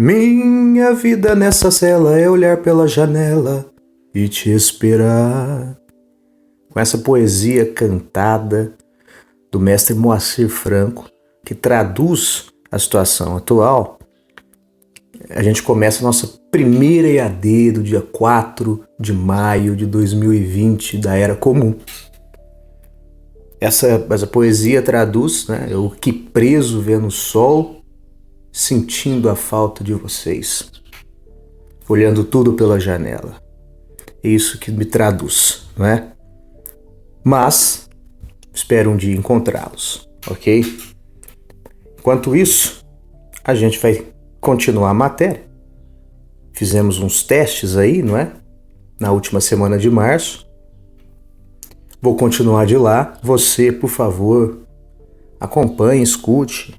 Minha vida nessa cela é olhar pela janela e te esperar. Com essa poesia cantada do mestre Moacir Franco, que traduz a situação atual, a gente começa a nossa primeira EAD do dia 4 de maio de 2020, da Era Comum. Essa poesia traduz, eu aqui preso vendo o sol, sentindo a falta de vocês, olhando tudo pela janela. É isso que me traduz, não é? Mas espero um dia encontrá-los, ok? Enquanto isso, a gente vai continuar a matéria. Fizemos uns testes aí, não é? Na última semana de março. Vou continuar de lá. Você, por favor, acompanhe, escute,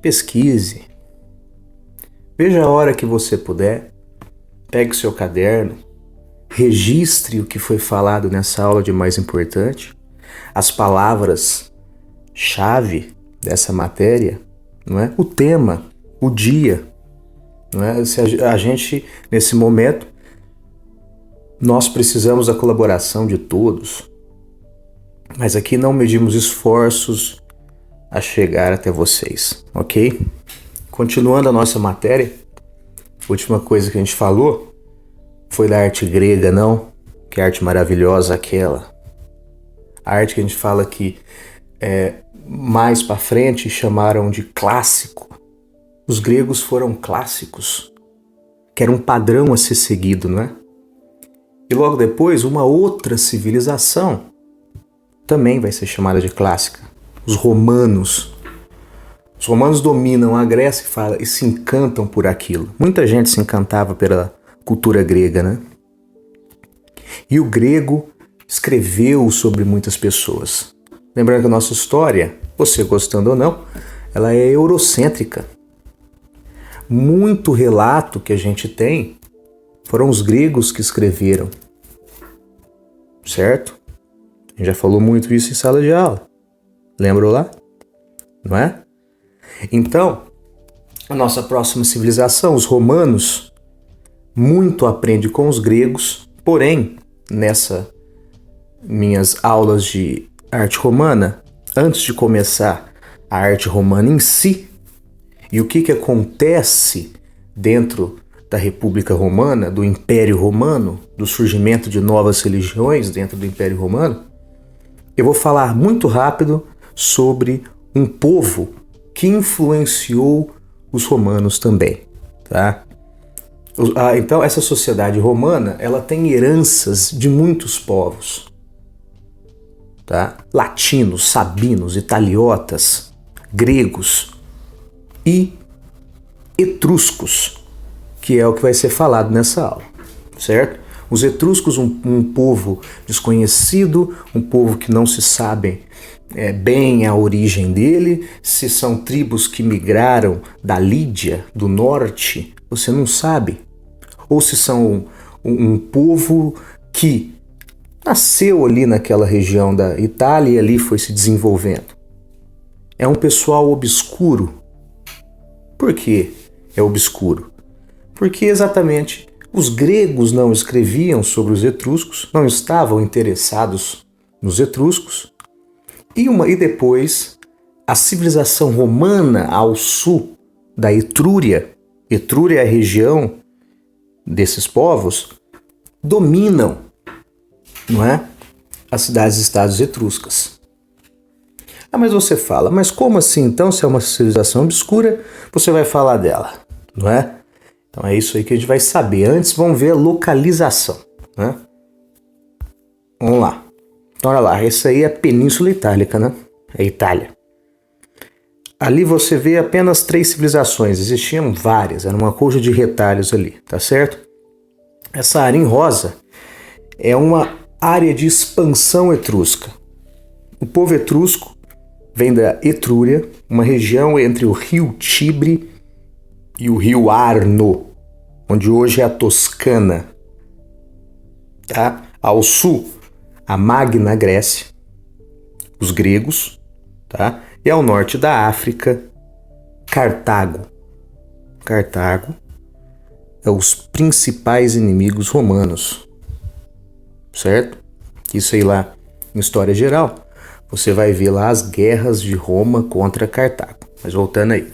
pesquise. Veja a hora que você puder. Pegue o seu caderno. Registre o que foi falado nessa aula de mais importante. As palavras-chave dessa matéria, não é? O tema, o dia, não é? Se a gente, nesse momento, nós precisamos da colaboração de todos. Mas aqui não medimos esforços a chegar até vocês, ok? Continuando a nossa matéria, a última coisa que a gente falou foi da arte grega, não? Que arte maravilhosa aquela. A arte que a gente fala que mais para frente chamaram de clássico. Os gregos foram clássicos, que era um padrão a ser seguido, não é? E logo depois, uma outra civilização também vai ser chamada de clássica. Os romanos. Os romanos dominam a Grécia e se encantam por aquilo. Muita gente se encantava pela cultura grega, né? E o grego escreveu sobre muitas pessoas. Lembrando que a nossa história, você gostando ou não, ela é eurocêntrica. Muito relato que a gente tem foram os gregos que escreveram. Certo? A gente já falou muito isso em sala de aula. Lembram lá? Não é? Então, a nossa próxima civilização, os romanos, muito aprende com os gregos, porém, nessas minhas aulas de arte romana, antes de começar a arte romana em si, e o que acontece dentro da República Romana, do Império Romano, do surgimento de novas religiões dentro do Império Romano, eu vou falar muito rápido sobre um povo que influenciou os romanos também, tá? Então, essa sociedade romana, ela tem heranças de muitos povos, tá? Latinos, sabinos, italiotas, gregos e etruscos, que é o que vai ser falado nessa aula, certo? Os etruscos, um povo desconhecido, um povo que não se sabe bem a origem dele, se são tribos que migraram da Lídia, do norte, você não sabe. Ou se são um povo que nasceu ali naquela região da Itália e ali foi se desenvolvendo. É um pessoal obscuro. Por que é obscuro? Porque exatamente os gregos não escreviam sobre os etruscos, não estavam interessados nos etruscos, e depois a civilização romana ao sul da Etrúria é a região desses povos, dominam, não é? As cidades-estados etruscas. Mas você fala, mas como assim então, se é uma civilização obscura, você vai falar dela, não é? Então é isso aí que a gente vai saber. Antes vamos ver a localização, né? Vamos lá. Então olha lá, essa aí é a Península Itálica, né? É Itália. Ali você vê apenas 3 civilizações, existiam várias, era uma coxa de retalhos ali, tá certo? Essa área em rosa é uma área de expansão etrusca. O povo etrusco vem da Etrúria, uma região entre o rio Tibre e o rio Arno, onde hoje é a Toscana. Tá? Ao sul, a Magna Grécia, os gregos, e ao norte da África, Cartago. os principais inimigos romanos, certo? Isso aí lá em história geral, você vai ver lá as guerras de Roma contra Cartago. Mas voltando aí.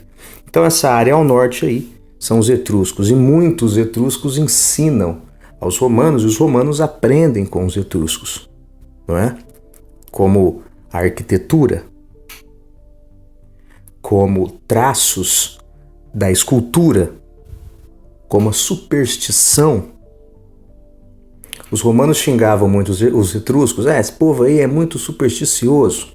Então essa área ao norte aí são os etruscos, e muitos etruscos ensinam aos romanos, e os romanos aprendem com os etruscos, não é? Como a arquitetura, como traços da escultura, como a superstição. Os romanos xingavam muito os etruscos, esse povo aí é muito supersticioso.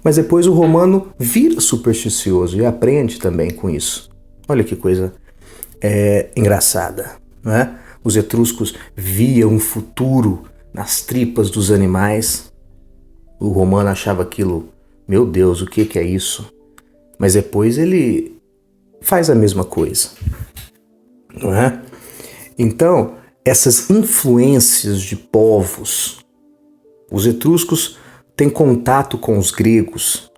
Mas depois o romano vira supersticioso e aprende também com isso. Olha que coisa engraçada, não é? Os etruscos viam um futuro nas tripas dos animais. O romano achava aquilo, meu Deus, o que é isso? Mas depois ele faz a mesma coisa, não é? Então, essas influências de povos, os etruscos têm contato com os gregos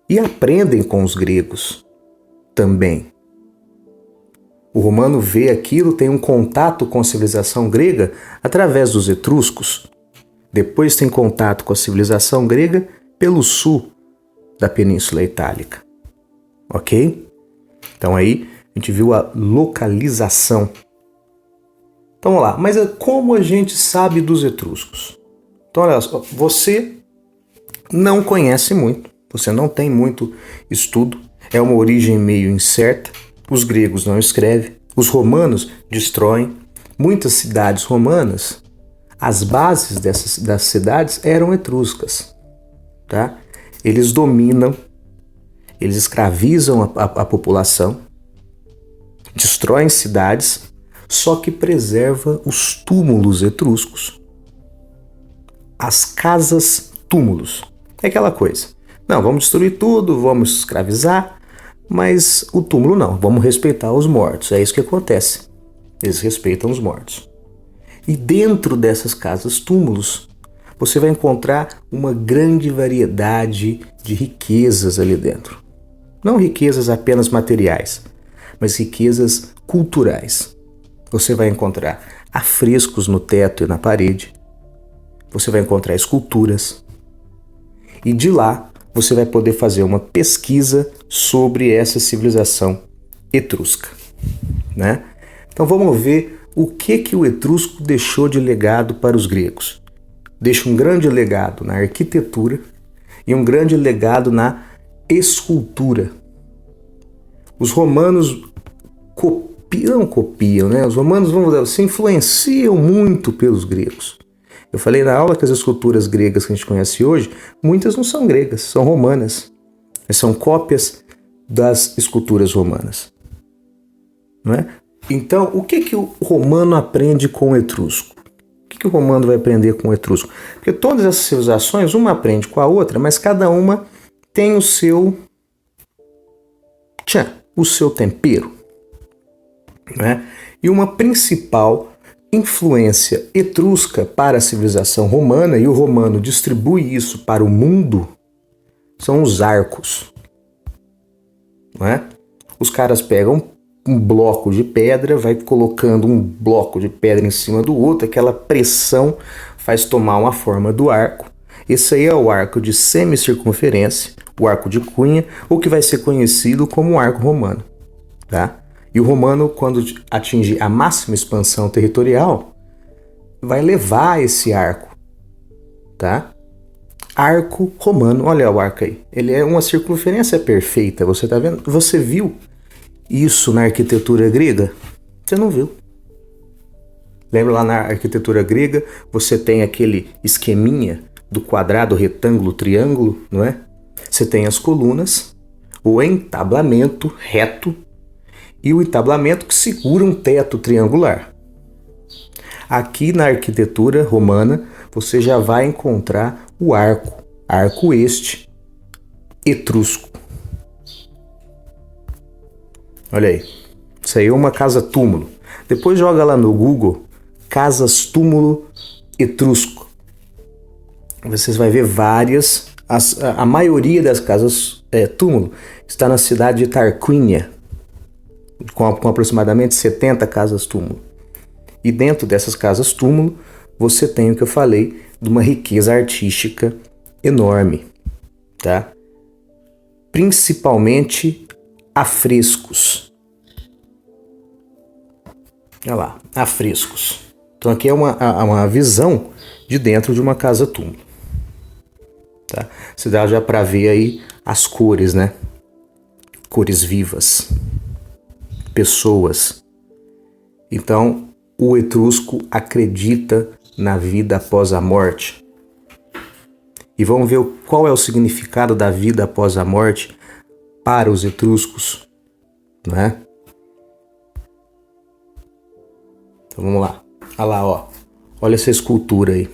e aprendem com os gregos também. O romano vê aquilo, tem um contato com a civilização grega através dos etruscos. Depois tem contato com a civilização grega pelo sul da Península Itálica. Ok? Então aí a gente viu a localização. Então vamos lá, mas como a gente sabe dos etruscos? Então olha só, você não conhece muito, você não tem muito estudo, é uma origem meio incerta. Os gregos não escrevem, os romanos destroem. Muitas cidades romanas, as bases das cidades eram etruscas. Tá? Eles dominam, eles escravizam a população, destroem cidades, só que preserva os túmulos etruscos. As casas-túmulos. É aquela coisa. Não, vamos destruir tudo, vamos escravizar, mas o túmulo não, vamos respeitar os mortos. É isso que acontece. Eles respeitam os mortos. E dentro dessas casas-túmulos, você vai encontrar uma grande variedade de riquezas ali dentro. Não riquezas apenas materiais, mas riquezas culturais. Você vai encontrar afrescos no teto e na parede. Você vai encontrar esculturas. E de lá, você vai poder fazer uma pesquisa sobre essa civilização etrusca, né? Então vamos ver o que o etrusco deixou de legado para os gregos. Deixa um grande legado na arquitetura e um grande legado na escultura. Os romanos copiam, né? Os romanos se influenciam muito pelos gregos. Eu falei na aula que as esculturas gregas que a gente conhece hoje, muitas não são gregas, são romanas. São cópias das esculturas romanas. Não é? Então, o que o romano aprende com o etrusco? O que o romano vai aprender com o etrusco? Porque todas essas civilizações, uma aprende com a outra, mas cada uma tem o seu tempero. Né? E uma principal influência etrusca para a civilização romana, e o romano distribui isso para o mundo, são os arcos. Não é? Os caras pegam um bloco de pedra, vai colocando um bloco de pedra em cima do outro, aquela pressão faz tomar uma forma do arco. Esse aí é o arco de semicircunferência, o arco de cunha, ou que vai ser conhecido como arco romano. Tá? E o romano, quando atingir a máxima expansão territorial, vai levar esse arco, tá? Arco romano, olha o arco aí. Ele é uma circunferência perfeita, você tá vendo? Você viu isso na arquitetura grega? Você não viu. Lembra lá na arquitetura grega, você tem aquele esqueminha do quadrado, retângulo, triângulo, não é? Você tem as colunas, o entablamento reto, e o entablamento que segura um teto triangular. Aqui na arquitetura romana, você já vai encontrar o arco este etrusco. Olha aí, isso aí é uma casa-túmulo. Depois joga lá no Google, casas-túmulo etrusco. Vocês vão ver várias, a maioria das casas-túmulo está na cidade de Tarquínia. com aproximadamente 70 casas-túmulo. E dentro dessas casas-túmulo, você tem o que eu falei, de uma riqueza artística enorme, tá? Principalmente afrescos. Olha lá, afrescos. Então aqui é uma visão de dentro de uma casa-túmulo. Tá? Você dá já para ver aí as cores, né? Cores vivas. Pessoas. Então, o etrusco acredita na vida após a morte. E vamos ver qual é o significado da vida após a morte para os etruscos, né? Então vamos lá. Olha lá, ó. Olha essa escultura aí.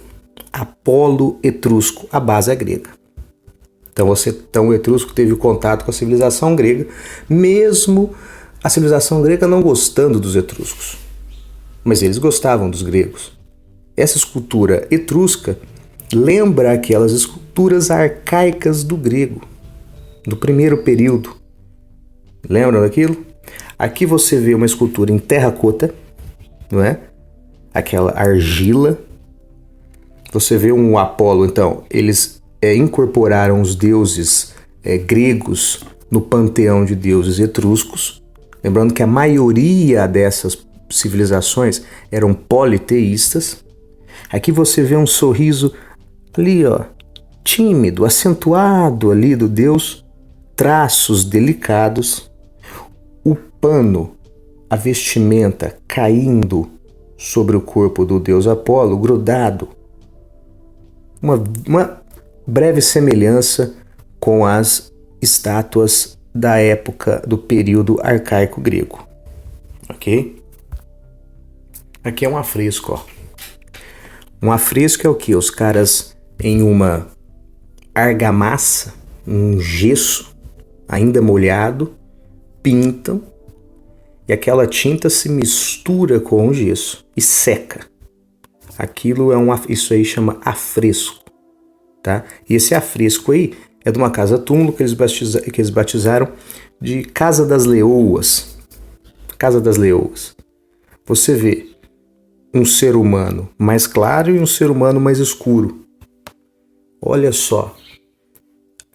Apolo etrusco, a base é grega. Então o etrusco teve contato com a civilização grega, mesmo a civilização grega não gostando dos etruscos. Mas eles gostavam dos gregos. Essa escultura etrusca lembra aquelas esculturas arcaicas do grego, do primeiro período. Lembram daquilo? Aqui você vê uma escultura em terracota, não é? Aquela argila. Você vê um Apolo, então, eles incorporaram os deuses gregos no panteão de deuses etruscos. Lembrando que a maioria dessas civilizações eram politeístas. Aqui você vê um sorriso ali, ó, tímido, acentuado ali do deus, traços delicados, o pano, a vestimenta caindo sobre o corpo do deus Apolo, grudado. Uma breve semelhança com as estátuas da época do período arcaico grego. Ok? Aqui é um afresco, ó. Um afresco é o que? Os caras em uma argamassa, um gesso ainda molhado, pintam e aquela tinta se mistura com o gesso e seca. Aquilo isso aí chama afresco, tá? E esse afresco aí é de uma casa-túmulo que eles batizaram de Casa das Leoas. Casa das Leoas. Você vê um ser humano mais claro e um ser humano mais escuro. Olha só.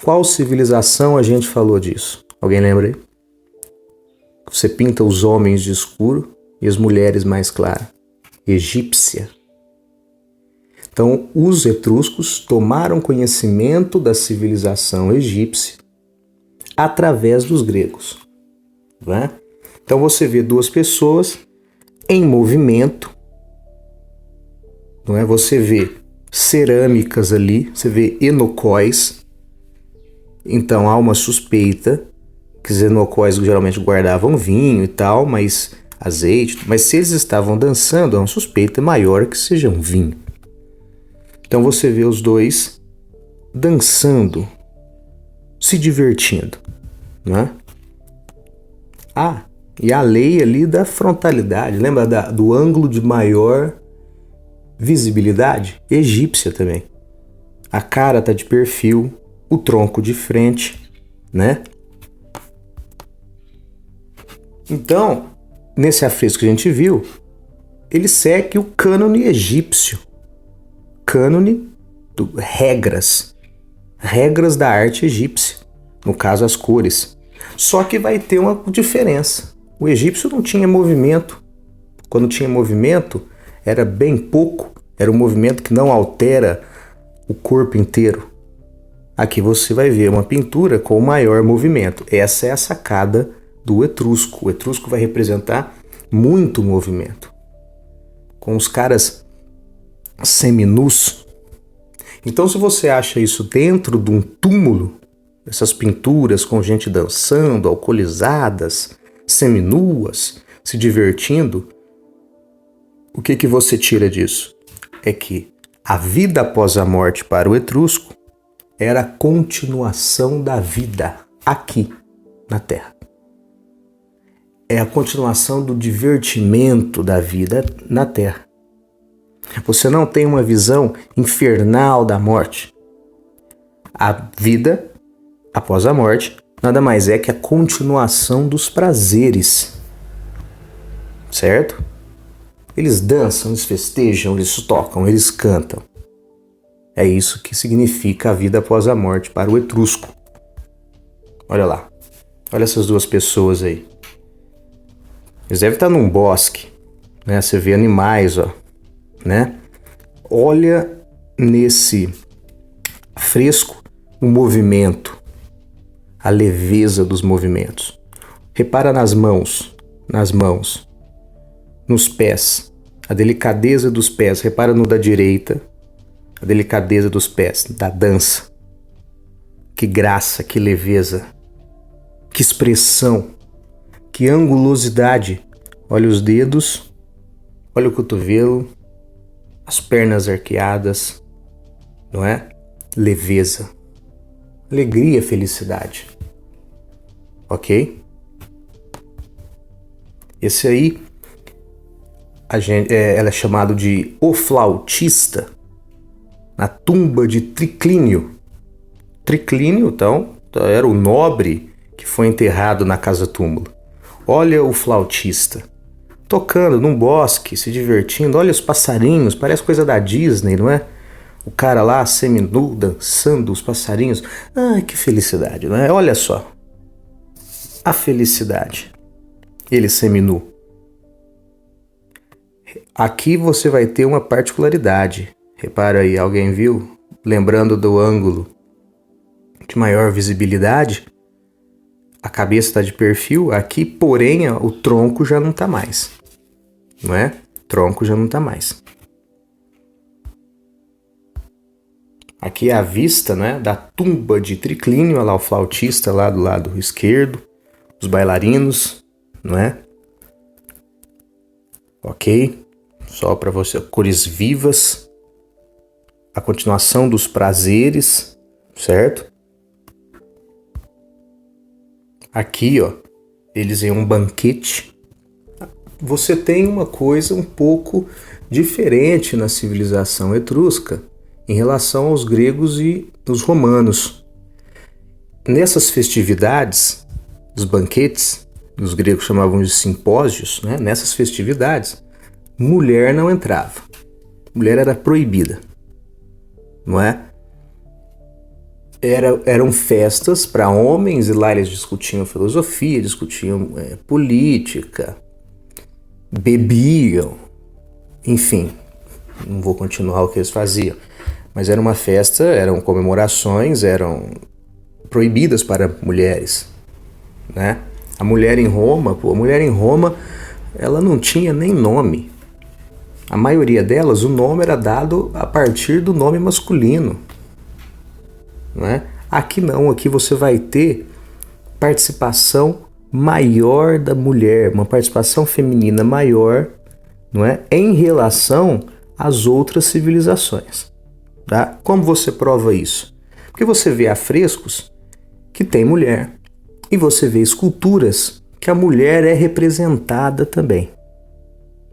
Qual civilização a gente falou disso? Alguém lembra aí? Você pinta os homens de escuro e as mulheres mais claras. Egípcia. Então, os etruscos tomaram conhecimento da civilização egípcia através dos gregos. Né? Então, você vê duas pessoas em movimento. Não é? Você vê cerâmicas ali, você vê enocóis. Então, há uma suspeita que os enocóis geralmente guardavam vinho e tal, mas azeite. Mas se eles estavam dançando, há uma suspeita maior que seja um vinho. Então você vê os dois dançando, se divertindo, né? E a lei ali da frontalidade, lembra do ângulo de maior visibilidade? Egípcia também. A cara tá de perfil, o tronco de frente, né? Então, nesse afresco que a gente viu, ele segue o cânone egípcio. Cânone, regras da arte egípcia, no caso as cores. Só que vai ter uma diferença. O egípcio não tinha movimento. Quando tinha movimento, era bem pouco. Era um movimento que não altera o corpo inteiro. Aqui você vai ver uma pintura com maior movimento. Essa é a sacada do etrusco. O etrusco vai representar muito movimento. Com os caras seminus. Então, se você acha isso dentro de um túmulo, essas pinturas com gente dançando, alcoolizadas, seminuas, se divertindo, o que você tira disso? É que a vida após a morte para o etrusco era a continuação da vida aqui na Terra. É a continuação do divertimento da vida na Terra. Você não tem uma visão infernal da morte. A vida após a morte nada mais é que a continuação dos prazeres certo? Eles dançam, eles festejam, eles tocam, eles cantam. É isso que significa a vida após a morte para o etrusco. Olha lá, olha essas duas pessoas aí. Eles devem estar num bosque, né? Você vê animais, ó, né? Olha nesse fresco o movimento, a leveza dos movimentos. Repara nas mãos, nos pés, a delicadeza dos pés. Repara no da direita, a delicadeza dos pés, da dança. Que graça, que leveza, que expressão, que angulosidade. Olha os dedos, olha o cotovelo, as pernas arqueadas, não é? Leveza, alegria, felicidade. Ok? Esse aí, ela é chamado de o flautista na tumba de Triclínio. Triclínio, então, era o nobre que foi enterrado na casa-túmulo. Olha o flautista, tocando num bosque, se divertindo. Olha os passarinhos, parece coisa da Disney, não é? O cara lá, seminu, dançando, os passarinhos. Ai, que felicidade, não é? Olha só, a felicidade. Ele seminu. Aqui você vai ter uma particularidade. Repara aí, alguém viu? Lembrando do ângulo de maior visibilidade, a cabeça está de perfil. Aqui, porém, o tronco já não está mais. Não é? O tronco já não está mais. Aqui é a vista, né, da tumba de Triclínio. Olha lá o flautista lá do lado esquerdo. Os bailarinos, não é? Ok? Só para você, cores vivas. A continuação dos prazeres, certo? Aqui, ó, eles em um banquete. Você tem uma coisa um pouco diferente na civilização etrusca em relação aos gregos e os romanos. Nessas festividades, os banquetes, os gregos chamavam de simpósios, né? Nessas festividades, mulher não entrava. Mulher era proibida, não é? Eram festas para homens, e lá eles discutiam filosofia, discutiam política, bebiam, enfim, não vou continuar o que eles faziam, mas era uma festa, eram comemorações, eram proibidas para mulheres, né? A mulher em Roma, ela não tinha nem nome. A maioria delas, o nome era dado a partir do nome masculino. Não é? Aqui não, aqui você vai ter participação maior da mulher, uma participação feminina maior, não é? Em relação às outras civilizações. Tá? Como você prova isso? Porque você vê afrescos que tem mulher e você vê esculturas que a mulher é representada também.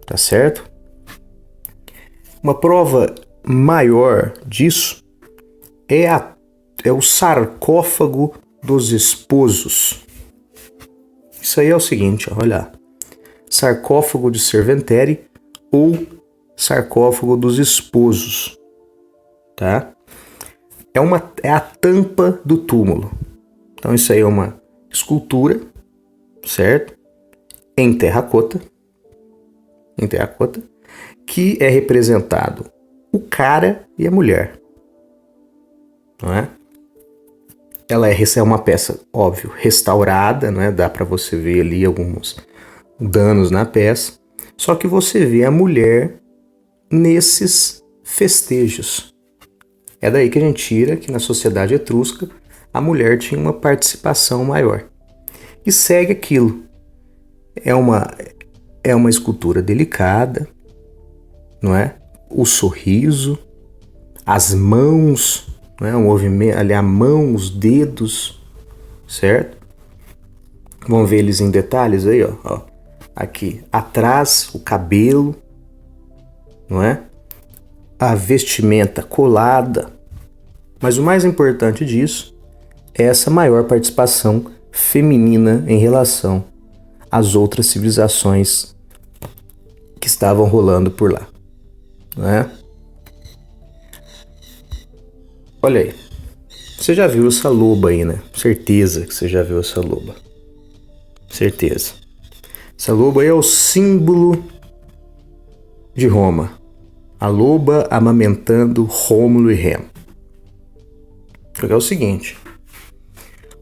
Tá certo? Uma prova maior disso é o sarcófago dos esposos. Isso aí é o seguinte, ó, olha. Sarcófago de Serventere ou sarcófago dos esposos. Tá? É a tampa do túmulo. Então isso aí é uma escultura, certo? Em terracota, que é representado o cara e a mulher. Não é? Ela é uma peça, óbvio, restaurada, né? Dá para você ver ali alguns danos na peça. Só que você vê a mulher nesses festejos. É daí que a gente tira que na sociedade etrusca a mulher tinha uma participação maior. E segue aquilo. É uma escultura delicada, não é? O sorriso, as mãos, não é? O movimento, ali a mão, os dedos, certo? Vamos ver eles em detalhes aí, ó. Aqui atrás o cabelo, não é? A vestimenta colada. Mas o mais importante disso é essa maior participação feminina em relação às outras civilizações estavam rolando por lá, né? Olha aí, você já viu essa loba aí, né? Certeza que você já viu essa loba. Certeza. Essa loba aí é o símbolo de Roma. A loba amamentando Rômulo e Remo. Porque é o seguinte,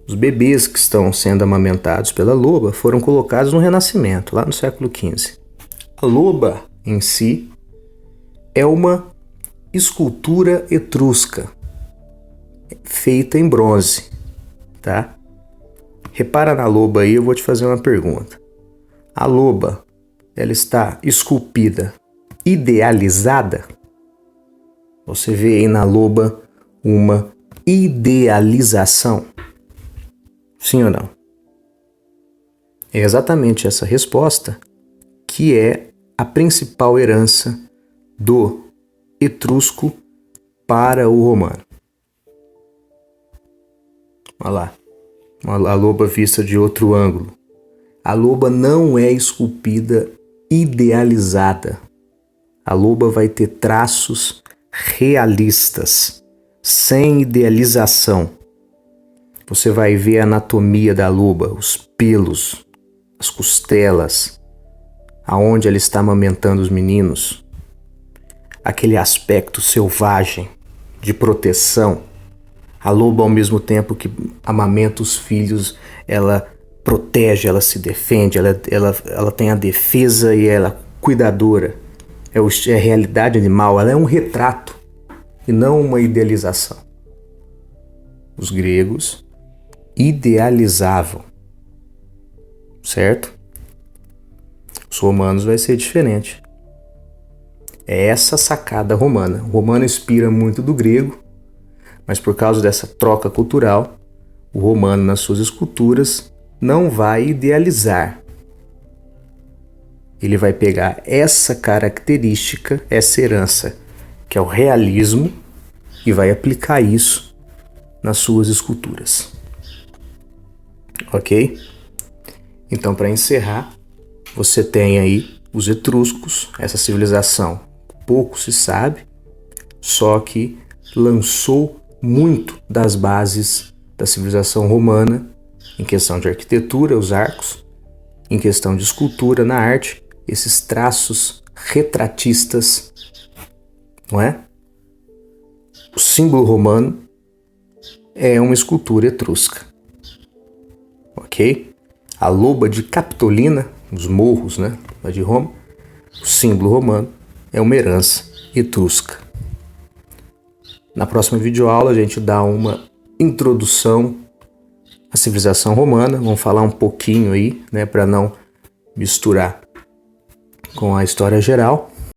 os bebês que estão sendo amamentados pela loba foram colocados no Renascimento, lá no século XV. A loba em si é uma escultura etrusca feita em bronze, tá? Repara na loba aí, eu vou te fazer uma pergunta. A loba, ela está esculpida, idealizada? Você vê aí na loba uma idealização? Sim ou não? É exatamente essa resposta que é a principal herança do etrusco para o romano. Olha lá, a loba vista de outro ângulo. A loba não é esculpida idealizada. A loba vai ter traços realistas, sem idealização. Você vai ver a anatomia da loba, os pelos, as costelas, aonde ela está amamentando os meninos. Aquele aspecto selvagem, de proteção. A loba, ao mesmo tempo que amamenta os filhos, ela protege, ela se defende, ela tem a defesa e ela é cuidadora. É a realidade animal, ela é um retrato e não uma idealização. Os gregos idealizavam, certo? Os romanos vai ser diferente. É essa sacada romana. O romano inspira muito do grego, mas por causa dessa troca cultural, o romano nas suas esculturas não vai idealizar. Ele vai pegar essa característica, essa herança, que é o realismo, e vai aplicar isso nas suas esculturas. Ok? Então, para encerrar, você tem aí os etruscos, essa civilização pouco se sabe, só que lançou muito das bases da civilização romana em questão de arquitetura, os arcos, em questão de escultura na arte, esses traços retratistas, não é? O símbolo romano é uma escultura etrusca, ok? A loba de Capitolina, os morros, né, lá de Roma, o símbolo romano é uma herança etrusca. Na próxima videoaula a gente dá uma introdução à civilização romana, vamos falar um pouquinho aí, né, para não misturar com a história geral.